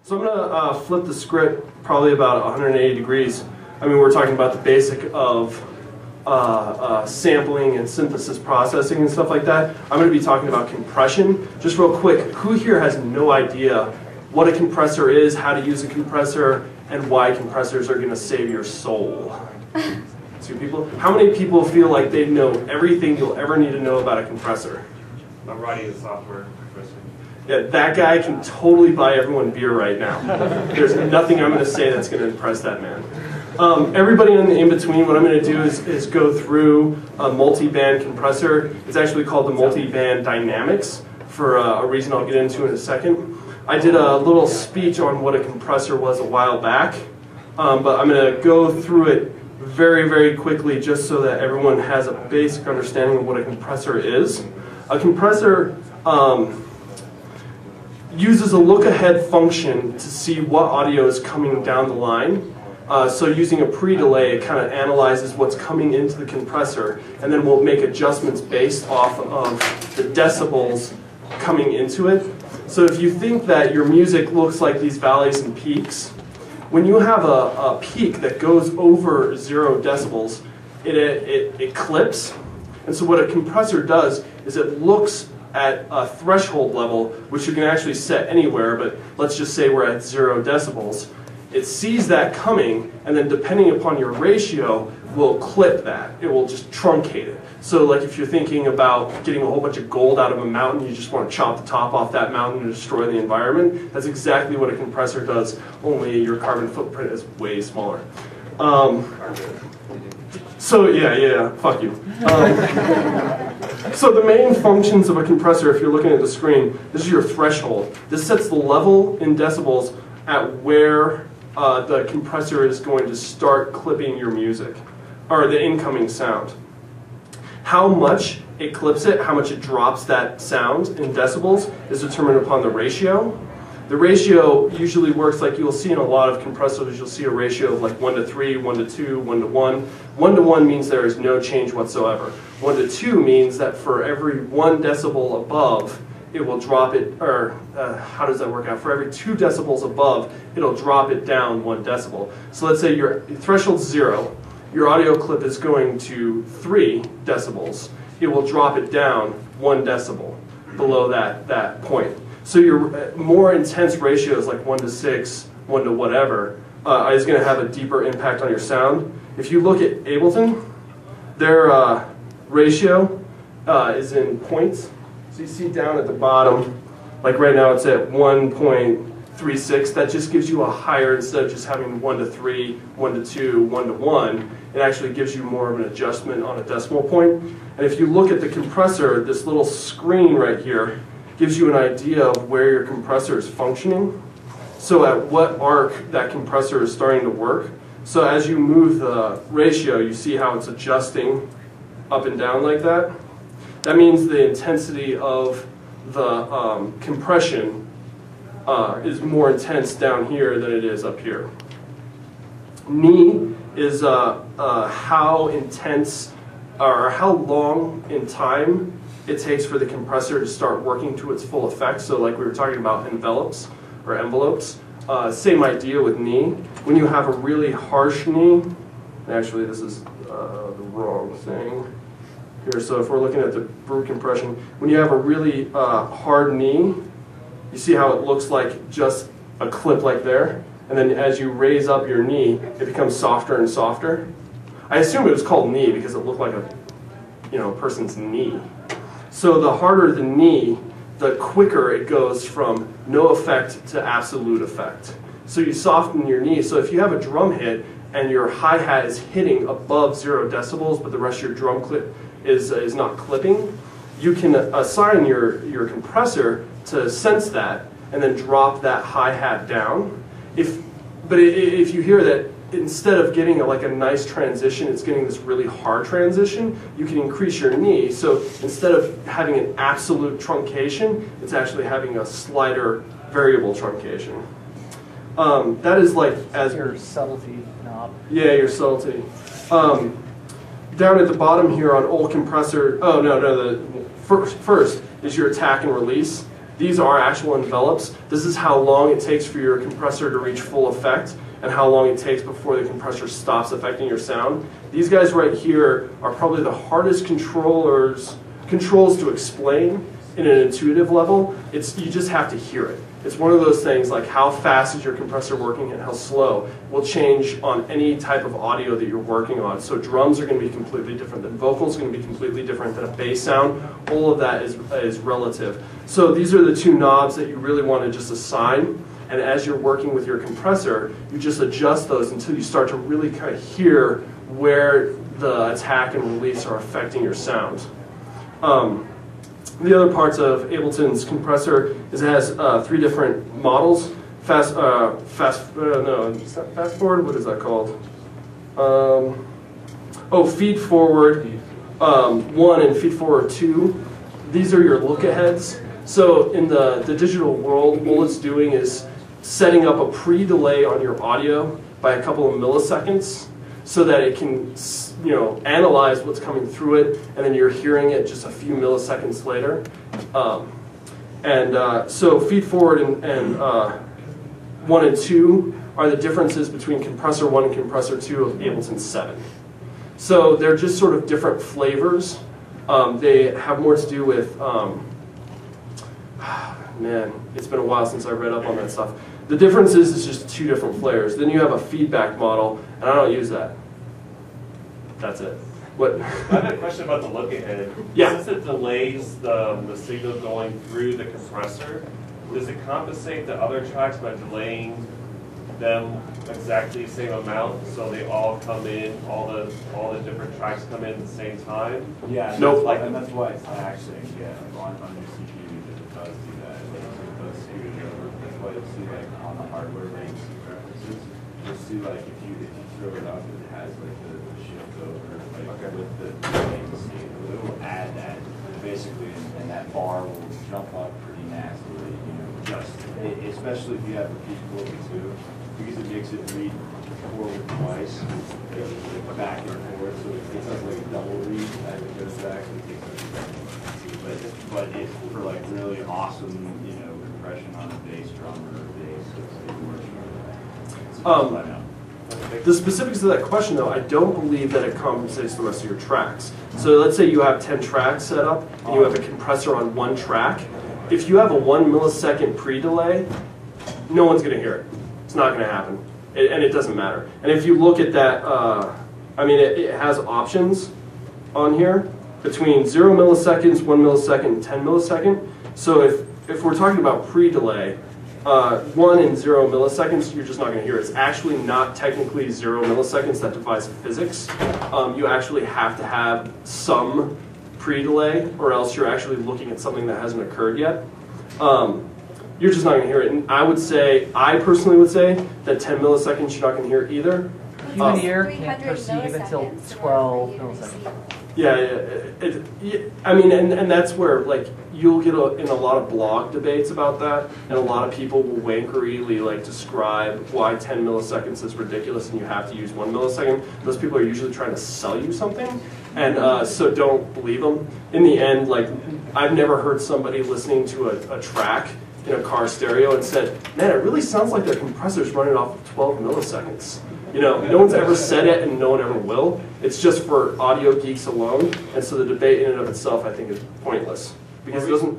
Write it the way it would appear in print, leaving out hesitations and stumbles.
So I'm going to flip the script probably about 180 degrees. I mean, we're talking about the basic of sampling and synthesis processing and stuff like that. I'm going to be talking about compression. Just real quick, who here has no idea what a compressor is, how to use a compressor, and why compressors are going to save your soul? 2 people? How many people feel like they know everything you'll ever need to know about a compressor? I'm writing the software compressor. Yeah, that guy can totally buy everyone beer right now. There's nothing I'm going to say that's going to impress that man. Everybody in the in-between, what I'm going to do is go through a multi-band compressor. It's actually called the multi-band dynamics for a reason I'll get into in a second. I did a little speech on what a compressor was a while back, but I'm going to go through it very, very quickly just so that everyone has a basic understanding of what a compressor is. A compressor uses a look-ahead function to see what audio is coming down the line. So using a pre-delay, it kind of analyzes what's coming into the compressor, and then we'll make adjustments based off of the decibels coming into it. So if you think that your music looks like these valleys and peaks, when you have a peak that goes over 0 decibels, it clips. And so what a compressor does is it looks at a threshold level, which you can actually set anywhere, but let's just say we're at 0 decibels. It sees that coming, and then depending upon your ratio, will clip that. It will just truncate it. So like if you're thinking about getting a whole bunch of gold out of a mountain, you just want to chop the top off that mountain and destroy the environment. That's exactly what a compressor does, only your carbon footprint is way smaller. So yeah, fuck you. So the main functions of a compressor, if you're looking at the screen, this is your threshold. This sets the level in decibels at where the compressor is going to start clipping your music, or the incoming sound. How much it clips it, how much it drops that sound in decibels, is determined upon the ratio. The ratio usually works like you'll see in a lot of compressors, you'll see a ratio of like 1:3, 1:2, 1:1. 1:1 means there is no change whatsoever. 1:2 means that for every 1 decibel above, it will drop it, or how does that work out? For every 2 decibels above, it'll drop it down 1 decibel. So let's say your threshold's 0, your audio clip is going to 3 decibels. It will drop it down 1 decibel below that point. So your more intense ratios like 1:6, 1 to whatever, is going to have a deeper impact on your sound. If you look at Ableton, their ratio is in points. So you see down at the bottom, like right now it's at 1.36. That just gives you a higher, instead of just having 1:3, 1:2, 1:1, it actually gives you more of an adjustment on a decimal point. And if you look at the compressor, this little screen right here gives you an idea of where your compressor is functioning. So at what arc that compressor is starting to work. So as you move the ratio, you see how it's adjusting up and down like that. That means the intensity of the compression is more intense down here than it is up here. Knee is how intense or how long in time it takes for the compressor to start working to its full effect. So like we were talking about envelopes or envelopes, same idea with knee. When you have a really harsh knee, actually this is the wrong thing here. So if we're looking at the brute compression, when you have a really hard knee, you see how it looks like just a clip like there, and then as you raise up your knee, it becomes softer and softer. I assume it was called knee because it looked like a person's knee. So the harder the knee, the quicker it goes from no effect to absolute effect. So you soften your knee. So if you have a drum hit and your hi-hat is hitting above 0 decibels, but the rest of your drum clip is not clipping, you can assign your compressor to sense that and then drop that hi-hat down. But if you hear that instead of getting a nice transition, it's getting this really hard transition, you can increase your knee. So instead of having an absolute truncation, it's actually having a slighter variable truncation. That is like as your subtlety knob. Yeah, your subtlety. Down at the bottom here on old compressor, the first is your attack and release. These are actual envelopes. This is how long it takes for your compressor to reach full effect and how long it takes before the compressor stops affecting your sound. These guys right here are probably the hardest controls to explain in an intuitive level. You just have to hear it. It's one of those things like how fast is your compressor working and how slow will change on any type of audio that you're working on. So drums are going to be completely different than vocals, are going to be completely different than a bass sound. All of that is relative. So these are the two knobs that you really want to just assign. And as you're working with your compressor, you just adjust those until you start to really kind of hear where the attack and release are affecting your sound. The other parts of Ableton's compressor is it has 3 different models. Fast forward, what is that called? Feed forward 1 and feed forward 2. These are your look-aheads. So in the digital world, all it's doing is setting up a pre-delay on your audio by a couple of milliseconds so that it can analyze what's coming through it, and then you're hearing it just a few milliseconds later. So feed forward and 1 and 2 are the differences between compressor 1 and compressor 2 of Ableton 7. So they're just sort of different flavors. They have more to do with, man, it's been a while since I read up on that stuff. The difference is just 2 different flavors. Then you have a feedback model, and I don't use that. That's it. What? I have a question about the look ahead. Yeah. Since it delays the signal going through the compressor, does it compensate the other tracks by delaying them exactly the same amount, so they all come in, all the different tracks come in at the same time? Yeah. Nope. And that's why it's taxing. Yeah, on your CPU, it does do that. It does skew it over. That's why you'll see like on the hardware ranks preferences, you'll see like if you throw it up, it has like the shift over with the it will add that basically, and that bar will jump up pretty nastily. Especially if you have a peak forward too, because it makes it read forward twice, back and forth, so it takes like a double read as it goes back. But if for like really awesome, compression on a bass drum or a bass, it's works. The specifics of that question, though, I don't believe that it compensates the rest of your tracks. So let's say you have 10 tracks set up, and you have a compressor on 1 track. If you have a 1 millisecond pre-delay, no one's going to hear it. It's not going to happen, and it doesn't matter. And if you look at that, it has options on here between 0 milliseconds, 1 millisecond, and 10 millisecond. So if we're talking about pre-delay, 1 and 0 milliseconds, you're just not going to hear it. It's actually not technically 0 milliseconds. That defies physics. You actually have to have some pre-delay, or else you're actually looking at something that hasn't occurred yet. You're just not going to hear it. And I personally would say that 10 milliseconds you're not going to hear either. Human ear can't perceive until 12 milliseconds. Yeah, and that's where you'll get in a lot of blog debates about that, and a lot of people will wankeringly describe why 10 milliseconds is ridiculous and you have to use 1 millisecond. Those people are usually trying to sell you something, and so don't believe them. In the end, I've never heard somebody listening to a track in a car stereo and said, "Man, it really sounds like their compressor's running off of 12 milliseconds." No one's ever said it, and no one ever will. It's just for audio geeks alone, and so the debate in and of itself, I think, is pointless because it doesn't.